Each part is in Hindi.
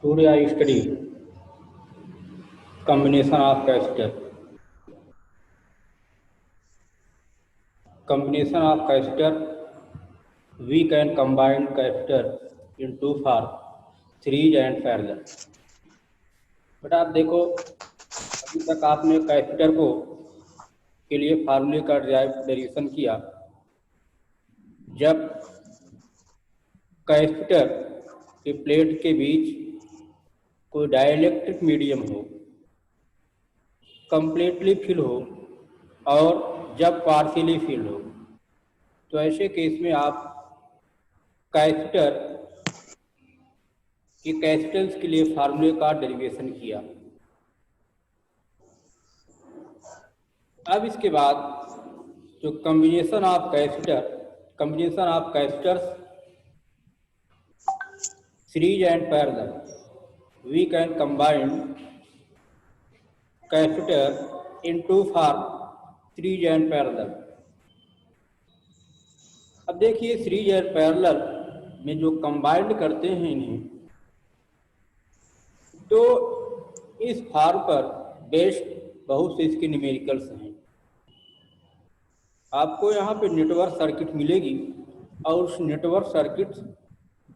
Today I study combination of capacitor. Combination of capacitor, we can combine capacitor in two form, series and parallel. But आप देखो अभी तक आपने कैपेसिटर को के लिए फार्मूले का डेरिवेशन किया जब कैपेसिटर के प्लेट के बीच कोई डाइलेक्ट्रिक मीडियम हो, कंप्लीटली फिल हो और जब पार्शियली फिल हो, तो ऐसे केस में आप कैपेसिटर के कैपेसिटेंस के लिए फार्मूले का डेरिवेशन किया। अब इसके बाद जो combination of capacitors series and parallel, we can combine capacitor in to form series and parallel. अब देखिए सीरीज एंड पैरेलल में जो कंबाइंड करते हैं इन्हें, तो इस फॉर्म पर बेस्ड बहुत से इसके न्यूमेरिकल्स हैं। आपको यहाँ पे नेटवर्क सर्किट मिलेगी और उस नेटवर्क सर्किट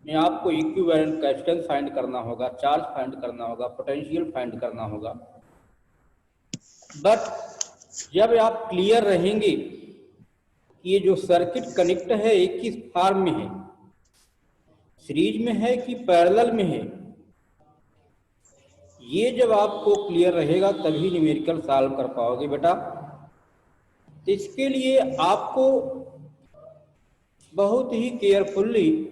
में आपको इक्विवेलेंट कैपेसिटेंस फाइंड करना होगा, चार्ज फाइंड करना होगा, पोटेंशियल फाइंड करना होगा। बट जब आप क्लियर रहेंगे कि ये जो सर्किट कनेक्ट है एक किस फॉर्म में है, सीरीज में है कि पैरेलल में है, ये जब आपको क्लियर रहेगा तभी न्यूमेरिकल सॉल्व कर पाओगे बेटा। तो इसके लिए आपको बहुत ही केयरफुल्ली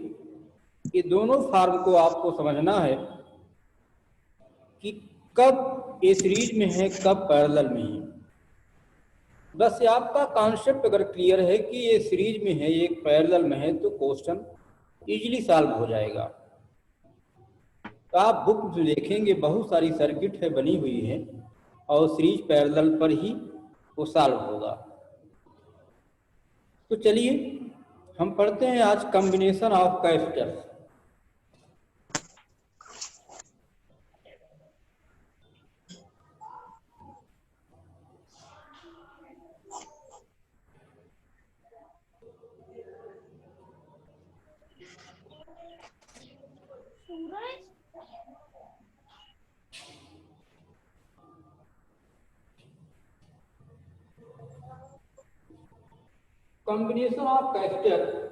ये दोनों फॉर्म को आपको समझना है कि कब ये सीरीज में है, कब पैरेलल में है। बस ये आपका कॉन्सेप्ट अगर क्लियर है कि ये सीरीज में है, ये पैरेलल में है, तो क्वेश्चन इजीली सॉल्व हो जाएगा। तो आप बुक में देखेंगे बहुत सारी सर्किट है बनी हुई है और सीरीज पैरेलल पर ही वो सॉल्व होगा। तो चलिए हम पढ़ते हैं आज combination of capacitors. Combination of capacitor,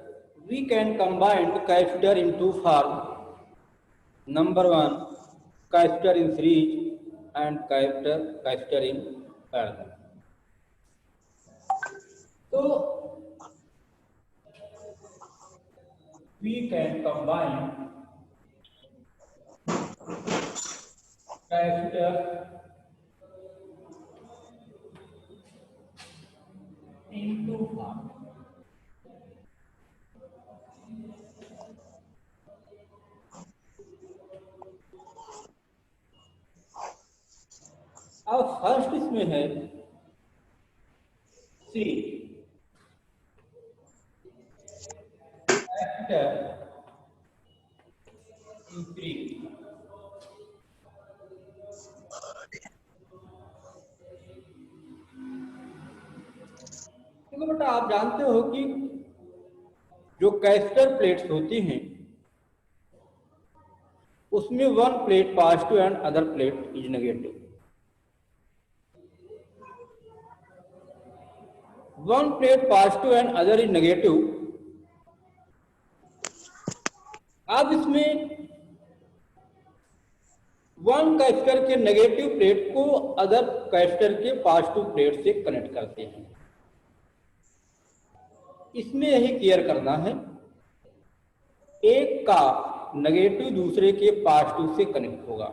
we can combine the capacitor in two form. Number one, capacitor in series and capacitor in parallel. So we can combine capacitor in two form. अब फर्स्ट इसमें है सीरीज कैपेसिटर इन सीरीज। देखो बेटा आप जानते हो कि जो कैपेसिटर प्लेट्स होती हैं उसमें one plate positive and other plate is negative. One plate positive and other is negative. अब इसमें वन कैपेसिटर के नेगेटिव प्लेट को अदर कैपेसिटर के पॉजिटिव प्लेट से कनेक्ट करते हैं। इसमें यही क्लियर करना है, एक का नेगेटिव दूसरे के पॉजिटिव से कनेक्ट होगा,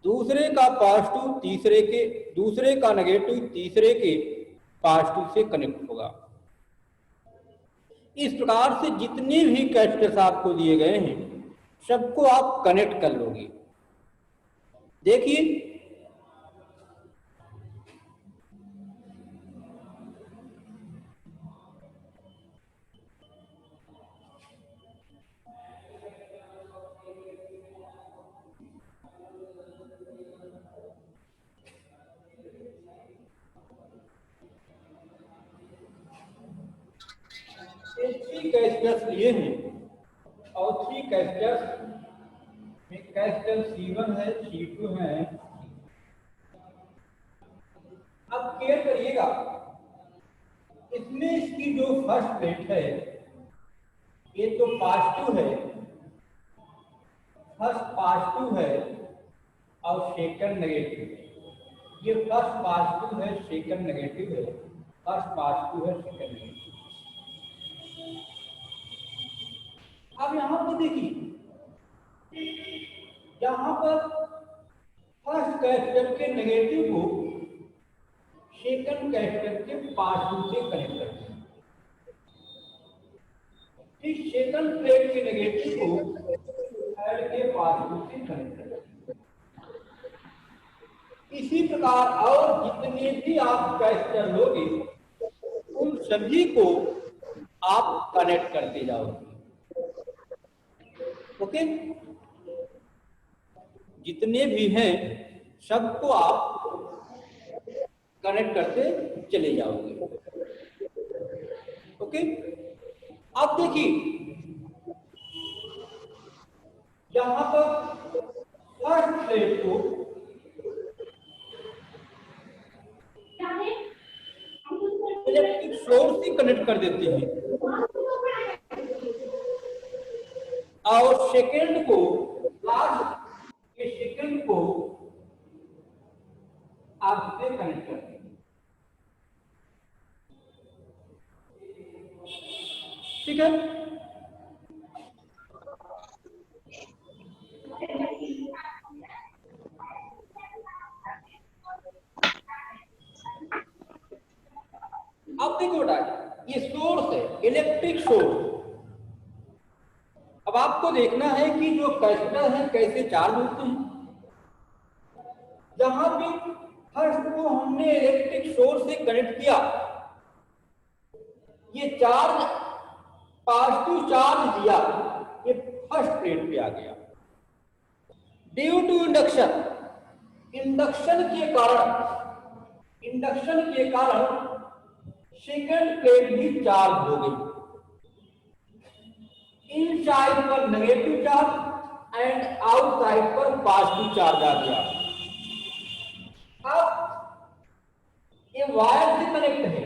दूसरे का पॉजिटिव तीसरे के, दूसरे का नेगेटिव तीसरे के पॉजिटिव से कनेक्ट होगा। इस प्रकार से जितने भी कैपेसिटर्स आपको दिए गए हैं सबको आप कनेक्ट कर लोगे। देखिए कैपेसिटर्स लिए हैं और 3 कैपेसिटर्स में कैपेसिटर C1 है, C2 है। अब केयर करिएगा, इसमें इसकी जो फर्स्ट प्लेट है ये तो पॉजिटिव है, फर्स्ट पॉजिटिव है और सेकंड नेगेटिव है। ये फर्स्ट पॉजिटिव है, सेकंड नेगेटिव है, फर्स्ट पॉजिटिव है, सेकंड नेगेटिव। अब यहां पर देखिए, यहां पर फर्स्ट कैपेसिटर के नेगेटिव को सेकंड कैपेसिटर के पॉजिटिव से कनेक्ट करते हैं। इस सेकंड प्लेट के नेगेटिव को थर्ड के पॉजिटिव से कनेक्ट करते हैं। इसी प्रकार और जितने भी आप कैपेसिटर लोगे उन सभी को आप कनेक्ट करते जाओगे। ओके, जितने भी हैं सबको आप कनेक्ट करते चले जाओगे। ओके, अब देखिए यहां पर फर्स्ट प्लेट को इलेक्ट्रिक सोर्स से कनेक्ट कर देते हैं और सेकंड को सेकंड को आप से कनेक्ट करते हैं। ठीक है, अब देखो बेटा, ये सोर्स है इलेक्ट्रिक सोर्स। अब आपको देखना है कि जो कैपेसिटर है कैसे चार्ज होते हैं। जहां पे फर्स्ट को हमने इलेक्ट्रिक सोर्स से कनेक्ट किया, ये चार्ज पॉजिटिव चार्ज दिया, ये फर्स्ट प्लेट पे आ गया। ड्यू टू इंडक्शन, इंडक्शन के कारण सेकंड प्लेट भी चार्ज हो गई। इन साइड पर नेगेटिव चार्ज एंड आउटसाइड पर पॉजिटिव चार्ज आ गया। अब ये वायर से कनेक्ट है,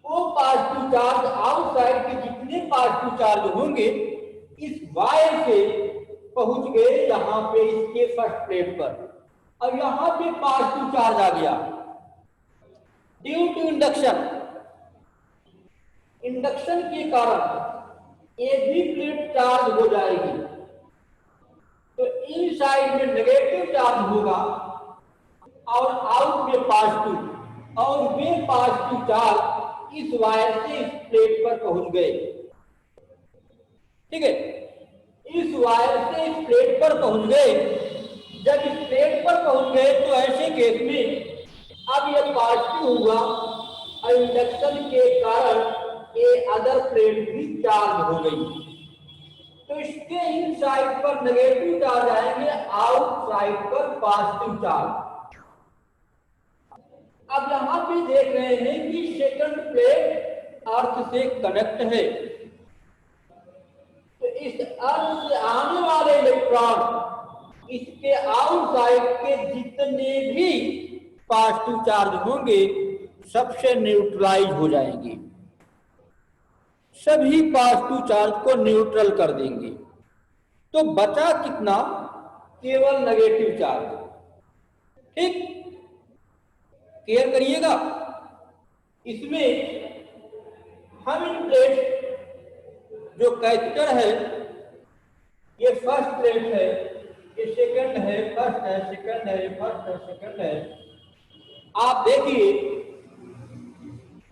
वो पॉजिटिव चार्ज आउटसाइड के जितने पॉजिटिव चार्ज होंगे इस वायर से पहुंच गए यहां पे इसके फर्स्ट प्लेट पर, और यहां पे पॉजिटिव चार्ज आ गया। ड्यू टू इंडक्शन के कारण ये भी प्लेट चार्ज हो जाएगी, तो इन साइड में नेगेटिव चार्ज होगा और आउट में पॉजिटिव, और वे पॉजिटिव चार्ज इस वायर से इस प्लेट पर पहुंच गए। ठीक है, इस वायर से इस प्लेट पर पहुंच गए। जब इस प्लेट पर पहुंच गए तो ऐसे केस में अब यह पॉजिटिव हुआ और इंडक्शन के कारण ये अदर प्लेट भी चार्ज हो गई, तो इसके इन साइड पर नेगेटिव चार्ज आएंगे, आउट साइड पर पॉजिटिव चार्ज। अब यहां पे देख रहे हैं कि सेकंड प्लेट अर्थ से कनेक्ट है, तो इस अर्थ से आने वाले इलेक्ट्रॉन इसके आउट साइड के जितने भी पॉजिटिव चार्ज होंगे सबसे न्यूट्रलाइज हो जाएंगे, सभी पॉजिटिव चार्ज को न्यूट्रल कर देंगे। तो बचा कितना? केवल नेगेटिव चार्ज। ठीक, केयर करिएगा। इसमें हम इन प्लेट जो कैपेसिटर है, ये फर्स्ट प्लेट है, ये सेकंड है, फर्स्ट है, सेकंड है, फर्स्ट है, सेकंड है। आप देखिए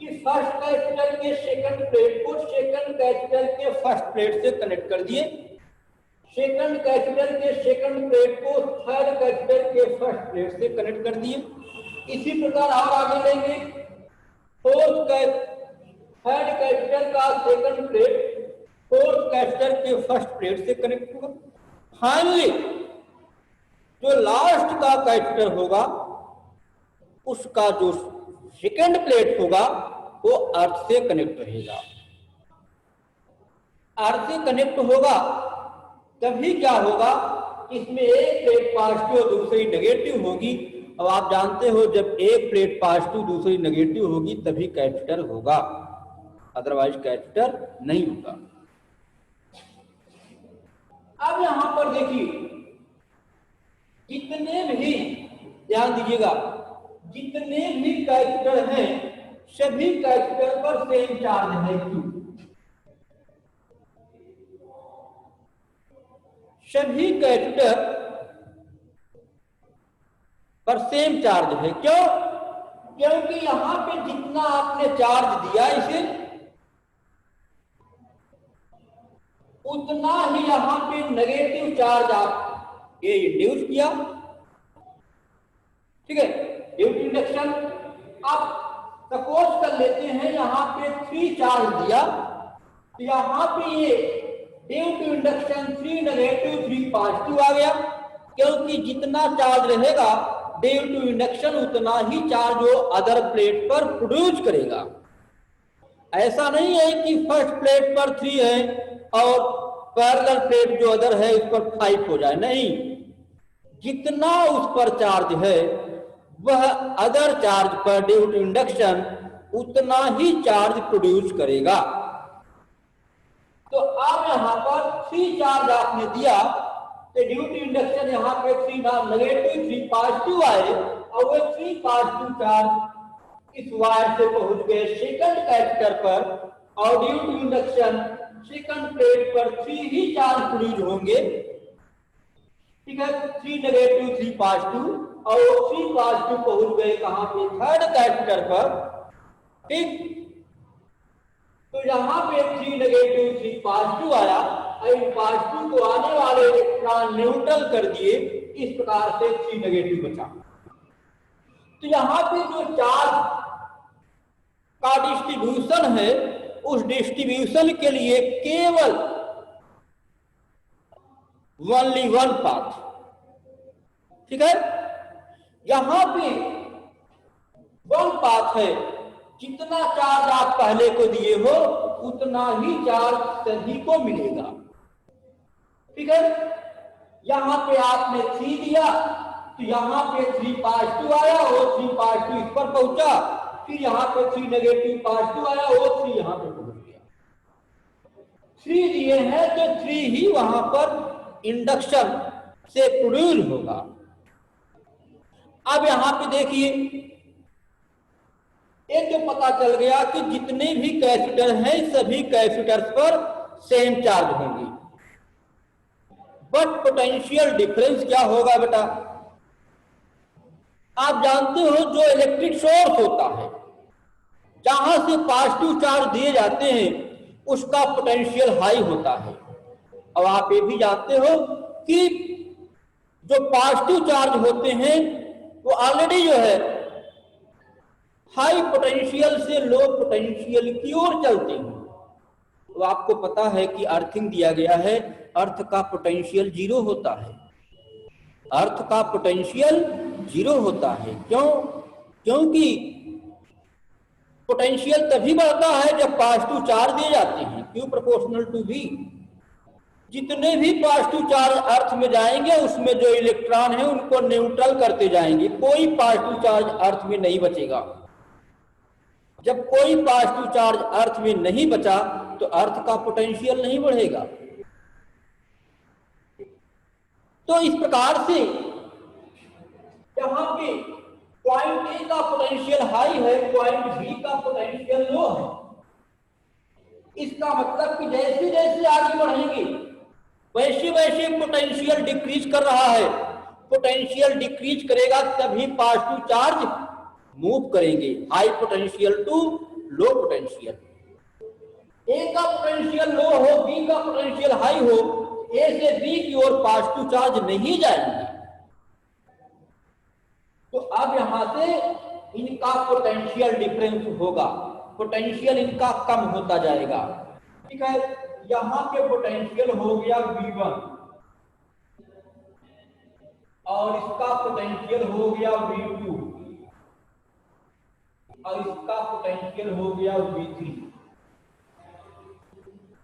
कि फर्स्ट कैपेसिटर के सेकंड प्लेट को सेकंड कैपेसिटर के फर्स्ट प्लेट से कनेक्ट कर दिए, सेकंड कैपेसिटर के सेकंड प्लेट को थर्ड कैपेसिटर के फर्स्ट प्लेट से कनेक्ट कर दिए। इसी प्रकार और आगे लेंगे, थर्ड कैपेसिटर का सेकंड प्लेट फोर्थ कैपेसिटर के फर्स्ट प्लेट से कनेक्ट होगा। फाइनली जो लास्ट का कैपेसिटर होगा उसका जो सेकंड प्लेट होगा वो अर्थ से कनेक्ट रहेगा। अर्थ से कनेक्ट होगा तभी क्या होगा, इसमें एक प्लेट पॉजिटिव और दूसरी नेगेटिव होगी। अब आप जानते हो जब एक प्लेट पॉजिटिव दूसरी नेगेटिव होगी तभी कैपेसिटर होगा, अदरवाइज कैपेसिटर नहीं होगा। अब यहां पर देखिए, जितने भी, ध्यान दीजिएगा, जितने भी कैपेसिटर हैं सभी कैपेसिटर पर सेम चार्ज है Q। सभी कैपेसिटर पर सेम चार्ज है। क्यों? क्योंकि यहां पे जितना आपने चार्ज दिया इसे, उतना ही यहां पे नेगेटिव चार्ज आप ये इंड्यूस किया। ठीक है, ड्यू टू इंडक्शन। आप सपोज कर लेते हैं यहां पे 3 चार्ज दिया, तो यहां पे ये due to induction 3 negative 3 positive आ गया, क्योंकि जितना चार्ज रहेगा ड्यू टू इंडक्शन उतना ही चार्ज वो अदर प्लेट पर प्रोड्यूस करेगा। ऐसा नहीं है कि फर्स्ट प्लेट पर 3 है और पैरेलल प्लेट जो अदर है उस पर 5 हो जाए, नहीं, जितना उस पर चार्ज है वह अदर चार्ज पर ड्यू टू इंडक्शन उतना ही चार्ज प्रोड्यूस करेगा। तो अब यहां पर 3 चार्ज आपने दिया तो ड्यू टू इंडक्शन यहां पे 3 नेगेटिव 3 पॉजिटिव आए और वो 3 पॉजिटिव चार्ज इस वायर से पहुंच गए सेकंड कैपेसिटर पर, और due to induction second plate पर 3 ही चार्ज प्रोड्यूस होंगे। ठीक है, 3 नेगेटिव 3 पॉजिटिव, और 3 पॉजिटिव पहुंच गए कहां पे, थर्ड कैपेसिटर पर। ठीक, तो यहां पे 3 नेगेटिव 3 पॉजिटिव आया, इन पॉजिटिव को आने वाले इलेक्ट्रॉन न्यूट्रल कर दिए, इस प्रकार से 3 नेगेटिव बचा। तो यहां पे जो चार्ज का डिस्ट्रीब्यूशन है उस डिस्ट्रीब्यूशन के लिए केवल ओनली वन पाथ। ठीक है, यहां पे वन पाथ है, जितना चार्ज आप पहले को दिए हो उतना ही चार्ज सभी को मिलेगा। ठीक है, यहां पे आपने 3 दिया तो यहां पे 3 पॉजिटिव आया, वो 3 पॉजिटिव इस पर पहुंचा, फिर यहां पे 3 नेगेटिव पॉजिटिव आया, वो 3 यहां पे पहुंच गया। 3 दिए हैं तो 3 ही वहां पर इंडक्शन से प्रोड्यूस होगा। अब यहां पे देखिए, एक जो पता चल गया कि जितने भी कैपेसिटर हैं सभी कैपेसिटर्स पर सेम चार्ज होंगे, बट पोटेंशियल डिफरेंस क्या होगा बेटा? आप जानते हो जो इलेक्ट्रिक सोर्स होता है जहां से पॉजिटिव चार्ज दिए जाते हैं उसका पोटेंशियल हाई होता है। अब आप ये भी जानते हो कि जो पॉजिटिव चार्ज होते हैं वो ऑलरेडी जो है हाई पोटेंशियल से लो पोटेंशियल की ओर चलते हैं। तो आपको पता है कि अर्थिंग दिया गया है, अर्थ का पोटेंशियल 0 होता है, अर्थ का पोटेंशियल 0 होता है। क्यों? क्योंकि पोटेंशियल तभी बढ़ता है जब पॉजिटिव चार्ज दिए जाते हैं, Q प्रोपोर्शनल टू V। जितने भी पॉजिटिव चार्ज अर्थ में जाएंगे उसमें जो इलेक्ट्रॉन है उनको न्यूट्रल करते जाएंगे, कोई पॉजिटिव चार्ज अर्थ में नहीं बचेगा। जब कोई पॉजिटिव चार्ज अर्थ में नहीं बचा तो अर्थ का पोटेंशियल नहीं बढ़ेगा। तो इस प्रकार से यहां पे पॉइंट ए का पोटेंशियल हाई है, पॉइंट बी का पोटेंशियल लो है। इसका मतलब कि जैसे जैसे आगे बढ़ेंगे वैसे वैसे पोटेंशियल डिक्रीज कर रहा है। पोटेंशियल डिक्रीज करेगा तभी पॉजिटिव चार्ज मूव करेंगे, high potential to low potential. A का पोटेंशियल लो हो, बी का पोटेंशियल हाई हो, ए से बी की ओर पॉजिटिव चार्ज नहीं जाएंगे। तो अब यहां से इनका पोटेंशियल डिफरेंस होगा, पोटेंशियल इनका कम होता जाएगा। ठीक है, यहां पे पोटेंशियल हो गया V1 और इसका पोटेंशियल हो गया V2 और इसका पोटेंशियल हो गया V3।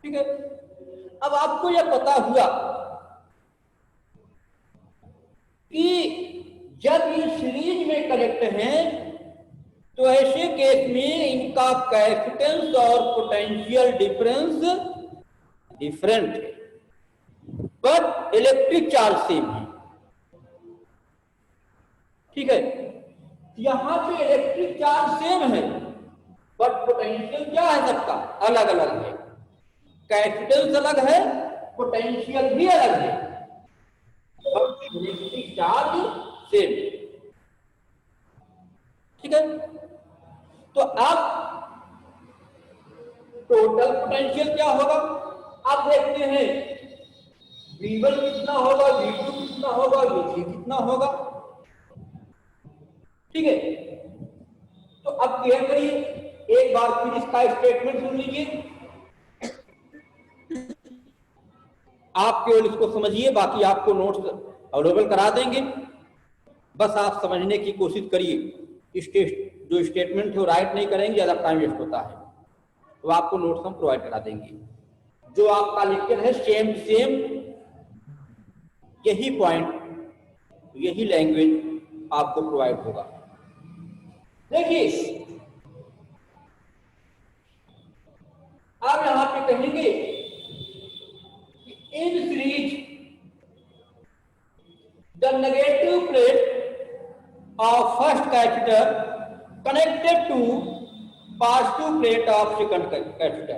ठीक है, अब आपको यह पता हुआ कि जब ये सीरीज में कनेक्ट हैं तो ऐसे केस में इनका कैपेसिटेंस और पोटेंशियल डिफरेंस डिफरेंट है, पर इलेक्ट्रिक चार्ज सेम है। ठीक है, यहां पे इलेक्ट्रिक चार्ज सेम है बट पोटेंशियल क्या है, सबका अलग अलग है। कैपेसिटेंस अलग है, पोटेंशियल भी अलग है, इलेक्ट्रिक चार्ज सेम। ठीक है, तो अब टोटल पोटेंशियल क्या होगा आप देखते हैं, V1 कितना होगा, V2 कितना होगा, V3 कितना होगा। ठीक है, तो अब क्या करिए, एक बार फिर इसका स्टेटमेंट सुन लीजिए, आप केवल इसको समझिए, बाकी आपको नोट्स अवेलेबल करा देंगे, बस आप समझने की कोशिश करिए। जो स्टेटमेंट है वो राइट नहीं करेंगे, ज्यादा टाइम वेस्ट होता है, तो आपको नोट्स हम प्रोवाइड करा देंगे। जो आपका लेक्चर है सेम सेम यही पॉइंट, यही लैंग्वेज आपको प्रोवाइड होगा। देखिए आप यहां पे कहेंगे in series the negative plate of first capacitor connected to positive plate of second capacitor।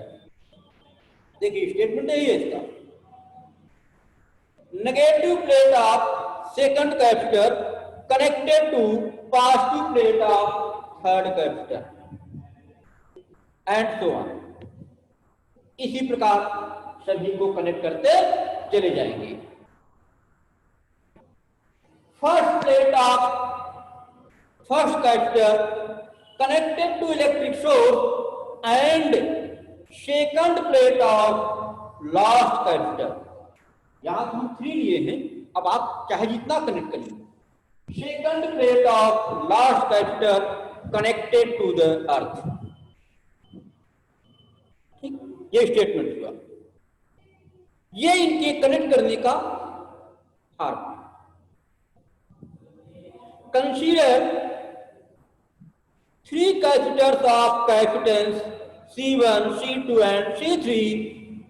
देखिए स्टेटमेंट यही है इसका, negative plate of second capacitor connected to positive plate of third capacitor and so on. इसी प्रकार सभी को कनेक्ट करते चले जाएंगे। First plate of first capacitor connected to electric source and second plate of last capacitor। यहां हम 3 लिए हैं, अब आप चाहे जितना कनेक्ट करिए। second plate of last capacitor connected to the earth। ठीक, ये स्टेटमेंट हुआ, ये इनके कनेक्ट करने का formula. Consider 3 capacitors of capacitance C1, C2 and C3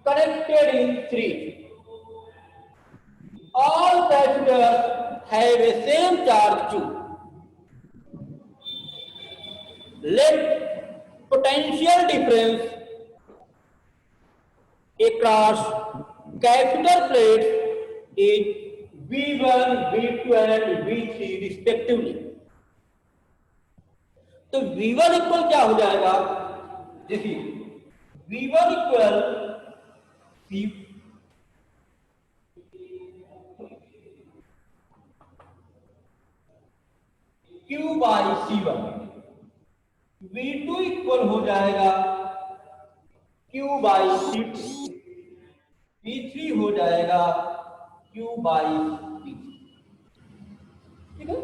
connected in series। All capacitors have a same charge Q। Let potential difference across capacitor plates is V1, V2 and V3 respectively। तो V1 इक्वल क्या हो जाएगा, देखिए V1 equal Q by C1, V2 equal हो जाएगा Q बाई C2, V3 हो जाएगा Q बाई V3। ठीक है,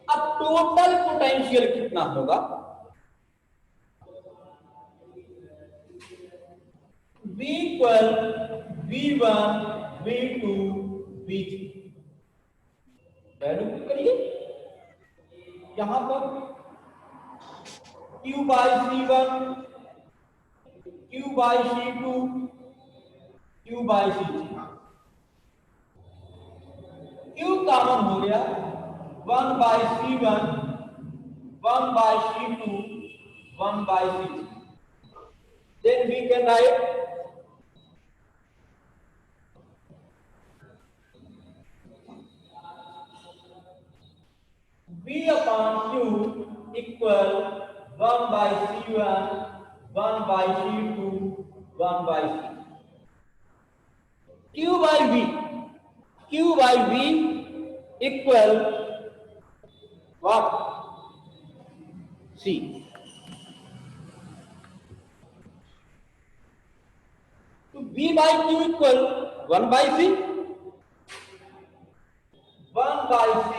अब टोटल पोटेंशियल कितना होगा, V equal V1, V2, V3। Value करिए यहां पर Q by C1, Q by C2, Q by C3। Q common हो गया, 1 by C1, 1 by C2, 1 by C3। Then we can write V upon Q equal 1 by C1, 1 by C2, 1 by C3। Q by V, Q by V equal what? C। तो V by Q equal 1 by C, 1 by C,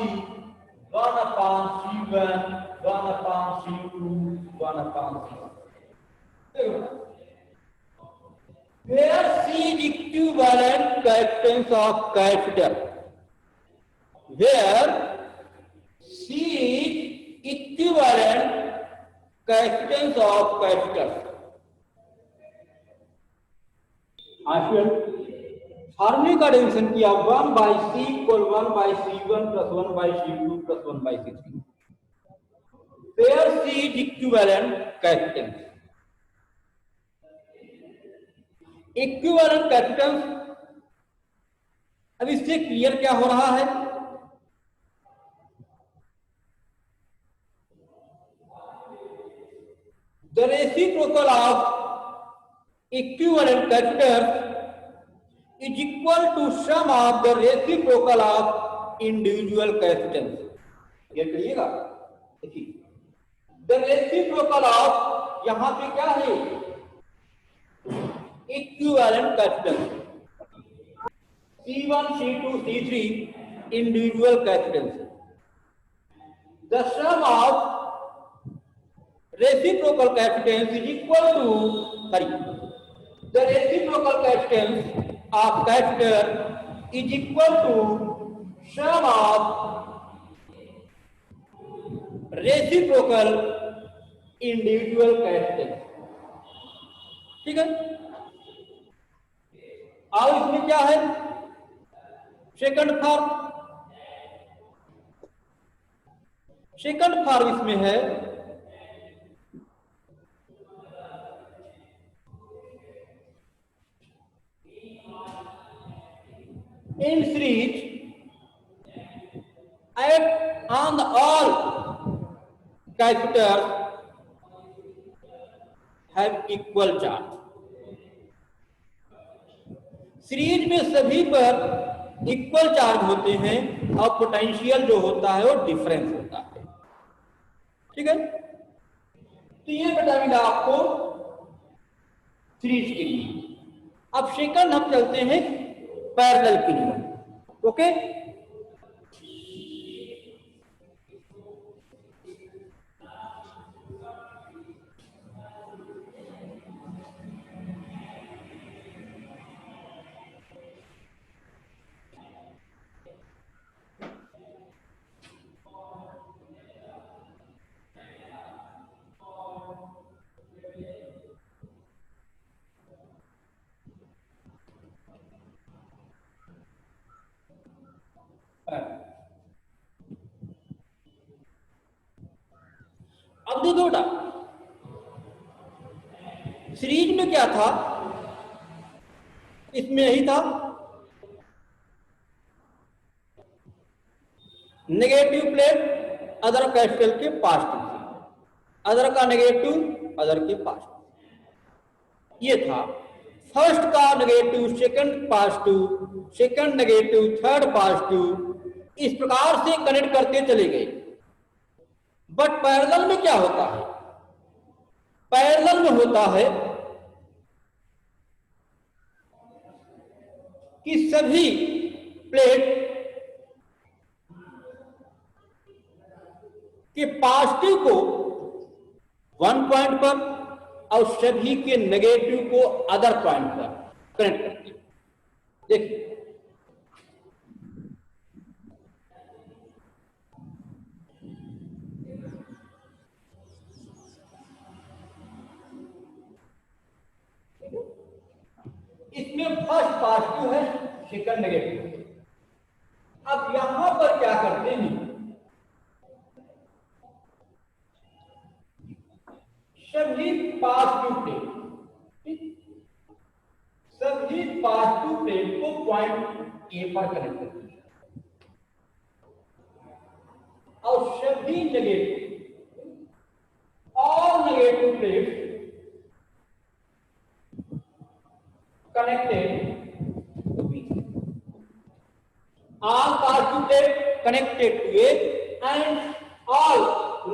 1 upon C1, 1 upon C2, 1 upon C3। where C is equivalent capacitance of capacitor, where C is equivalent capacitance of capacitor. फार्मूले का डेरिवेशन किया 1/C equal 1/C1 plus 1/C2 plus 1/C3, where C is equivalent capacitance. Equivalent capacitance, अब इससे क्लियर क्या हो रहा है? The reciprocal of equivalent capacitor is equal to sum of the reciprocal of individual capacitance. ये करिएगा, देखिए द रेसिप्रोकल ऑफ, यहां पे क्या है? Equivalent capacitance C1, C2, C3 individual capacitance. The sum of reciprocal capacitance is equal to, the reciprocal capacitance of capacitor is equal to sum of reciprocal individual capacitance. ठीक है? और इसमें क्या है? सेकंड फॉर्म इसमें है in series act on all capacitors have equal charge. Series में सभी पर इक्वल चार्ज होते हैं और पोटेंशियल जो होता है वो डिफरेंस होता है। ठीक है, तो ये बता मिला आपको सीरीज के लिए। अब सेकंड हम चलते हैं पैरेलल के लिए। ओके, अब देखो बेटा, सीरीज में क्या था? इसमें यही था, नेगेटिव प्लेट अदर कैपिटल के पॉजिटिव से, अदर का नेगेटिव अदर के पॉजिटिव। ये था फर्स्ट का negative, second positive, second negative, third positive, इस प्रकार से कनेक्ट करते चले गए। बट पैरेलल में क्या होता है? पैरेलल में होता है कि सभी प्लेट के पॉजिटिव को वन पॉइंट पर और सभी के नेगेटिव को अदर पॉइंट पर कनेक्ट करते हैं। देखिए इसमें फर्स्ट पॉजिटिव है, सेकंड नेगेटिव है। अब यहां पर क्या करते हैं? सभी पॉजिटिव प्लेट, सभी पॉजिटिव प्लेट को पॉइंट ए पर कनेक्ट करते हैं और सभी negative, all negative plate connected to B. All positive plates connected to A and all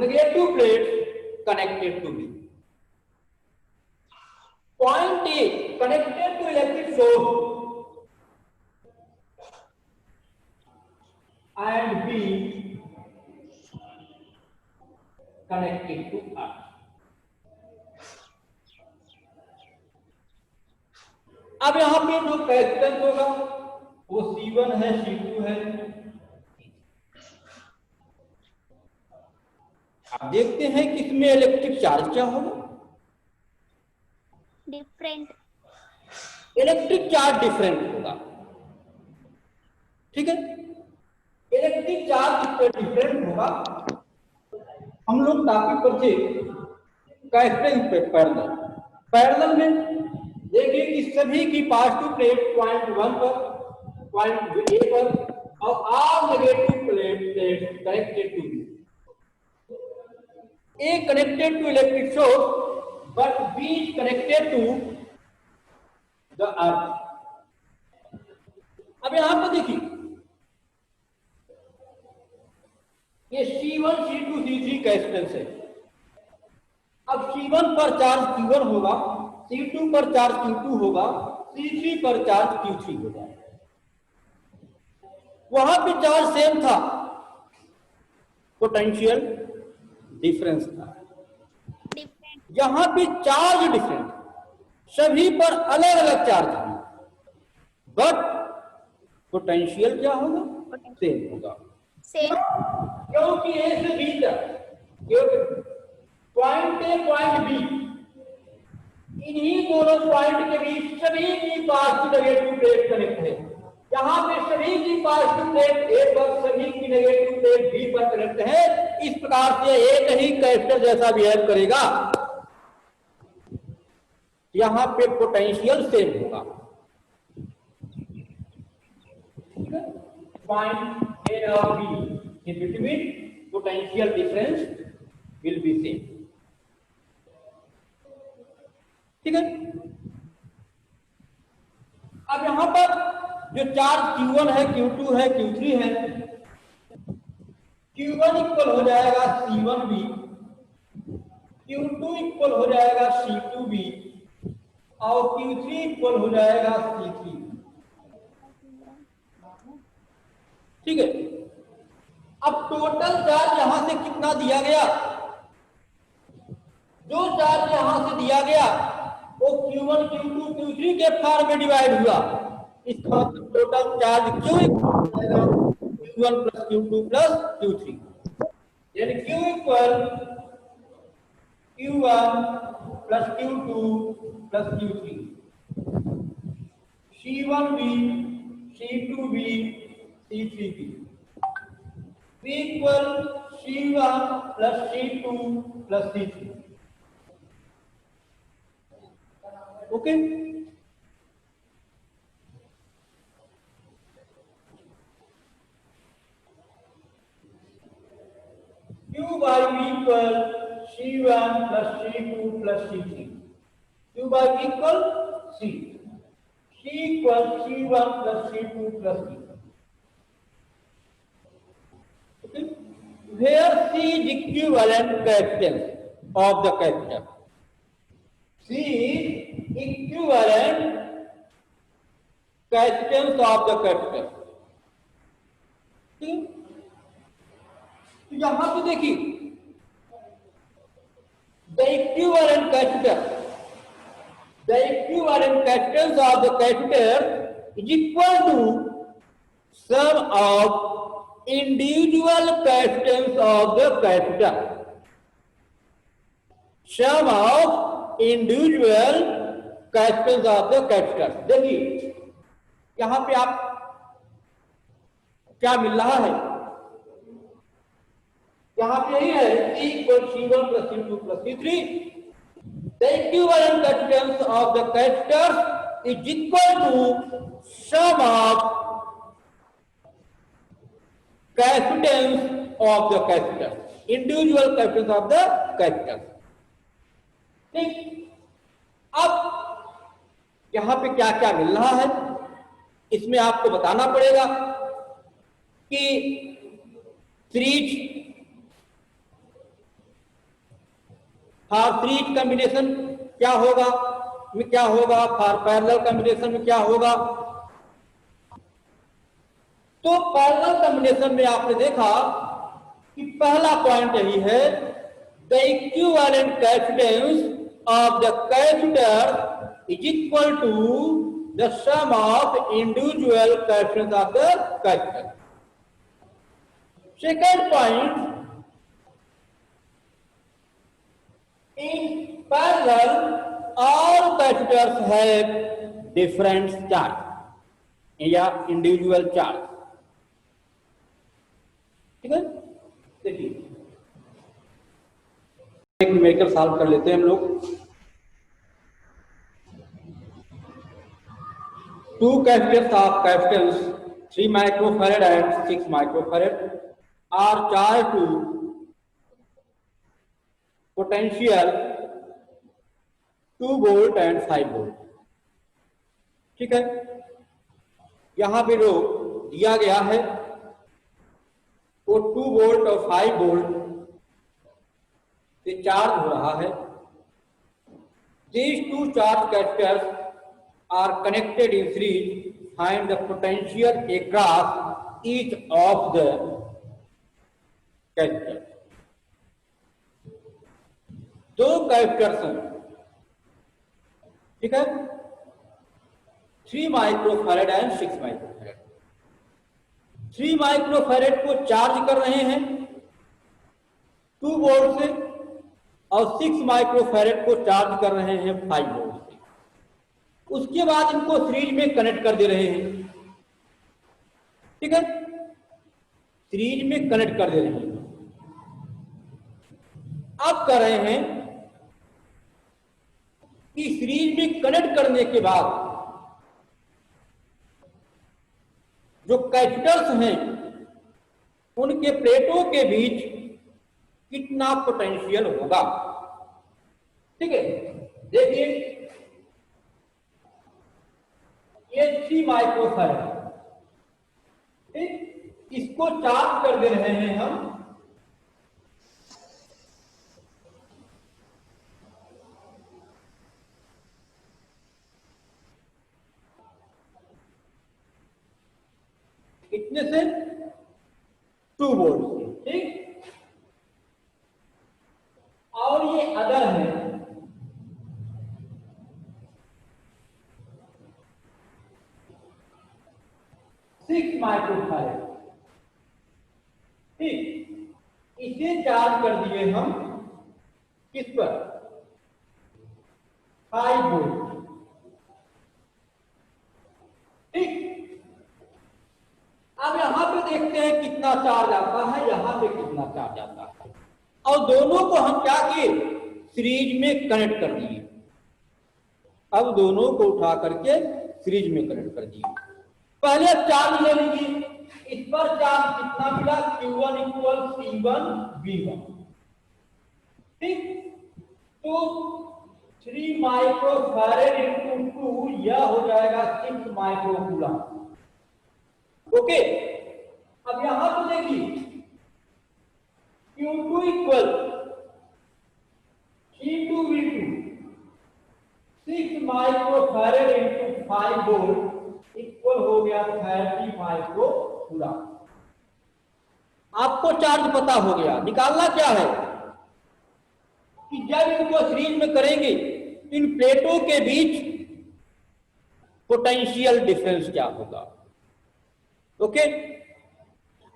negative plates connected to B. Point A connected to electric source and B connected to earth. अब यहाँ पे जो कैपेसिटेंस होगा वो C1 है, C2 है। आप देखते हैं कि इसमें इलेक्ट्रिक चार्ज क्या होगा? डिफरेंट। इलेक्ट्रिक चार्ज डिफरेंट होगा, ठीक है। इलेक्ट्रिक चार्ज डिफरेंट होगा। हम लोग टॉपिक पर थे कैपेसिटेंस पे पैरेलल। पैरेलल में देखिए कि सभी की पॉजिटिव प्लेट पॉइंट 1 पर, पॉइंट ए पर, और all negative plate connected to A connected to electric source, but B is connected to the earth. अब यहां पर देखिए ये C1, C2, C3 कैपेसिटेंस है। अब C1 पर चार्ज Q1 होगा, C2 पर चार्ज Q2 होगा, C3 पर चार्ज Q3 होगा। वहां पे चार्ज सेम था, पोटेंशियल डिफरेंस था। यहां पे चार्ज डिफरेंट, सभी पर अलग अलग चार्ज है, बट पोटेंशियल क्या होगा? सेम होगा। सेम। क्योंकि ए से बी तक, क्योंकि पॉइंट ए पॉइंट बी, इन्हीं दोनों पॉइंट के बीच सभी की पॉजिटिव नेगेटिव प्लेट कनेक्ट है। यहाँ पे सभी की पॉजिटिव प्लेट ए पर, सभी की नेगेटिव प्लेट बी पर कनेक्ट है। इस प्रकार से एक ही कैपेसिटर जैसा बिहेव करेगा। यहाँ पे पोटेंशियल सेम होगा। पॉइंट ए और be in between potential difference will be same, ठीक है। अब यहां पर जो चार्ज Q1 है, Q2 है, Q3 है, Q1 इक्वल हो जाएगा C1B, Q2 इक्वल हो जाएगा C2B, और Q3 इक्वल हो जाएगा C3, ठीक है। अब टोटल चार्ज यहां से कितना दिया गया? जो चार्ज यहां से दिया गया वो Q1, Q2, Q3 के फॉर्म में डिवाइड हुआ। इसका मतलब total charge Q1 plus Q2 plus Q3, यानी Q equal Q1 plus Q2 plus Q3, C1B, C2B, C3B, B equal C1 plus C2 plus C3, okay. Q by V equal C1 plus C2 plus C3. Q by V equal C. C equal C1 plus C2 plus C3. Okay. Where C is equivalent capacitance of the capacitor. C is equivalent capacitance of the capacitor. ठीक है। तो यहां पे देखिए the equivalent capacitance of the capacitor is equal to sum of individual capacitance of the capacitor. Sum of individual capacitance of the capacitor. देखिए यहां पे आप क्या मिल रहा है? यहां पे यही है C equal C1 plus C2 plus C3. The equivalent capacitance of the capacitor is equal to sum of capacitance of the capacitor, individual capacitance of the capacitor. ठीक। अब यहां पे क्या क्या मिल रहा है इसमें आपको बताना पड़ेगा कि सीरीज कॉम्बिनेशन क्या होगा, में क्या होगा, फॉर पैरेलल कॉम्बिनेशन में क्या होगा। तो पैरेलल कॉम्बिनेशन में आपने देखा कि पहला पॉइंट यही है, the equivalent capacitance of the capacitor is equal to the sum of individual coefficients of the character. Second point, in parallel, all capitals have different charge या individual charge. ठीक है, देखिए एक न्यूमेरिकल सॉल्व कर लेते हैं हम लोग। 2 capitals of capitals 3 microfarad and 6 microfarad are charged to potential 2 volt and 5 volt। ठीक है, यहां पे जो दिया गया है वो 2 वोल्ट और 5 वोल्ट से चार्ज हो रहा है। These two charge capacitors are connected in series. Find the potential across each of the capacitors. दो कैपेसिटर्स हैं, ठीक है, 3 माइक्रोफैरड एंड 6 माइक्रोफैरड। 3 माइक्रोफैरड को चार्ज कर रहे हैं 2 वोल्ट से और 6 माइक्रोफैरड को चार्ज कर रहे हैं 5 वोल्ट से। उसके बाद इनको सीरीज में कनेक्ट कर दे रहे हैं। ठीक है, सीरीज में कनेक्ट कर दे रहे हैं। अब कर रहे हैं कि सीरीज में कनेक्ट करने के बाद जो कैपेसिटर्स हैं उनके प्लेटों के बीच कितना पोटेंशियल होगा। ठीक है, देखिए ये 3 माइक्रोफैरड, ठीक, इसको चार्ज कर दे रहे हैं हम 2 वोल्ट से। ठीक, और ये अदर है 6 माइक्रोफैरड। ठीक, इसे चार्ज कर दिए हम किस पर, 5 वोल्ट। ठीक, अब यहां पे देखते हैं कितना चार्ज आता है, यहां पे कितना चार्ज आता है, और दोनों को हम क्या किए, सीरीज में कनेक्ट कर दिए। अब दोनों को उठा करके सीरीज में कनेक्ट कर दिए। पहले चार्ज ले लीजिए, इस पर चार्ज कितना मिला, Q1 इक्वल C1 V1। ठीक, तो 3 माइक्रोफैरड इंटू 2 यह हो जाएगा 6 माइक्रोकूलम। ओके, अब यहां तो देखिए Q2 equal C2 V2, 6 microfarad into 5 volt equal हो गया 30 माइक्रोकूलम। आपको चार्ज पता हो गया, निकालना क्या है कि जब इनको सीरीज में करेंगे इन प्लेटों के बीच पोटेंशियल डिफरेंस क्या होगा। ओके,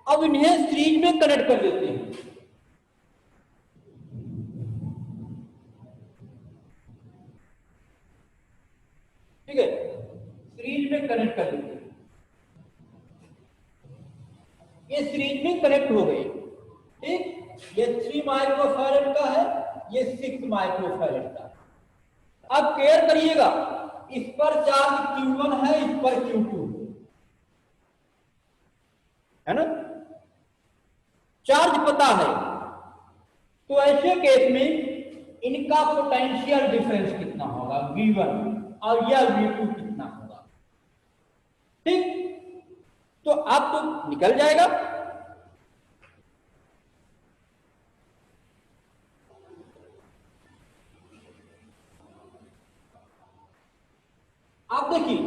अब इन्हें सीरीज में कनेक्ट कर देते हैं। ठीक है, सीरीज में कनेक्ट कर देते हैं। ये सीरीज में कनेक्ट हो गए। ठीक, ये 3 माइक्रोफैरड का है, ये 6 माइक्रोफैरड का। अब केयर करिएगा, इस पर चार्ज Q1 है, इस पर Q2 है ना, चार्ज पता है, तो ऐसे केस में इनका पोटेंशियल डिफरेंस कितना होगा, V1, और यह V2 कितना होगा। ठीक, तो अब तो निकल जाएगा। आप देखिए,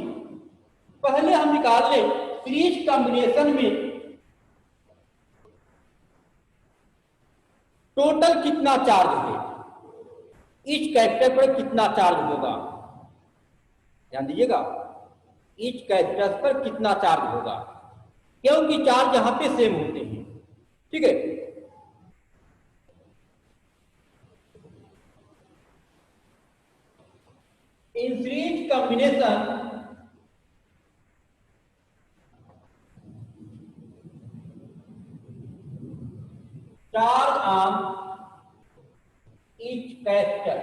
पहले हम निकाल ले सीरीज कॉम्बिनेशन में टोटल कितना चार्ज है, इस कैरेक्टर पर कितना चार्ज होगा, ध्यान दीजिएगा। ईच कैपेसिटर पर कितना चार्ज होगा, क्योंकि चार्ज यहां पे सेम होते हैं। ठीक है, in series combination charge on each capacitor,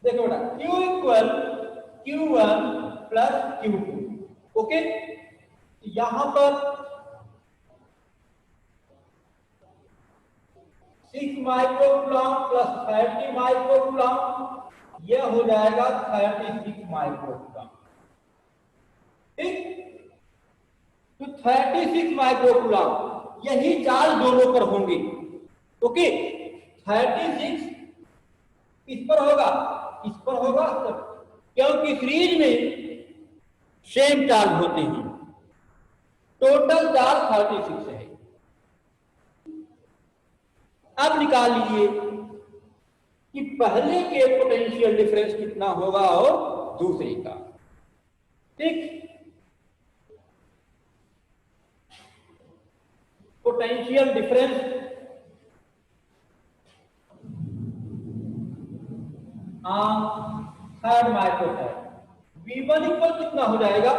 देखो बेटा Q equal Q1 plus Q2। Okay, यहां पर 6 माइक्रोकूलम प्लस 30 माइक्रोकूलम, यह हो जाएगा 36 माइक्रोकूलम। ठीक, तो 36 माइक्रोकूलम यही चार्ज दोनों पर होंगे। ओके, 36 किस पर होगा, इस पर होगा, क्योंकि सीरीज में सेम चार्ज होते हैं। टोटल चार्ज 36 है। अब निकाल लीजिए कि पहले के पोटेंशियल डिफरेंस कितना होगा और दूसरे का। ठीक, potential difference on third microfarad, V1 equal कितना हो जाएगा,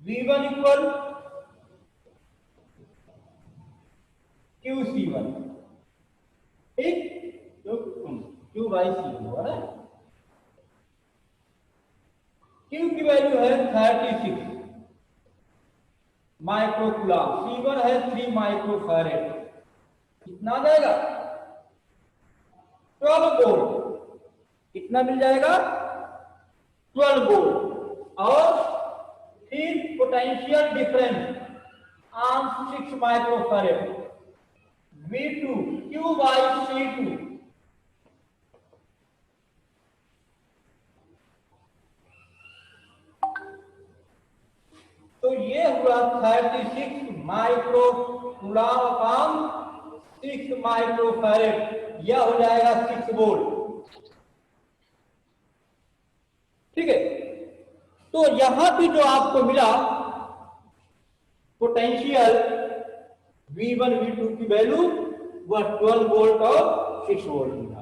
V1 इक्वल QC1। ठीक, तो Q बाई C होगा ना। Q की वैल्यू है 36 माइक्रोकूलम, C1 है 3 माइक्रोफैराड, कितना आ जाएगा 12 वोल्ट। कितना मिल जाएगा 12 वोल्ट। और फिर potential difference on 6 microfarad, V2 Q by C2, तो ये हुआ 36 माइक्रोकूलम अपॉन 6 माइक्रोफैराड, यह हो जाएगा 6 वोल्ट। ठीक है, तो यहां भी जो आपको मिला पोटेंशियल V1 V2 की वैल्यू वह 12 वोल्ट और 6 वोल्ट मिला।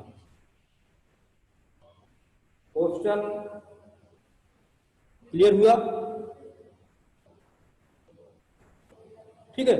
क्वेश्चन क्लियर हुआ? ठीक है।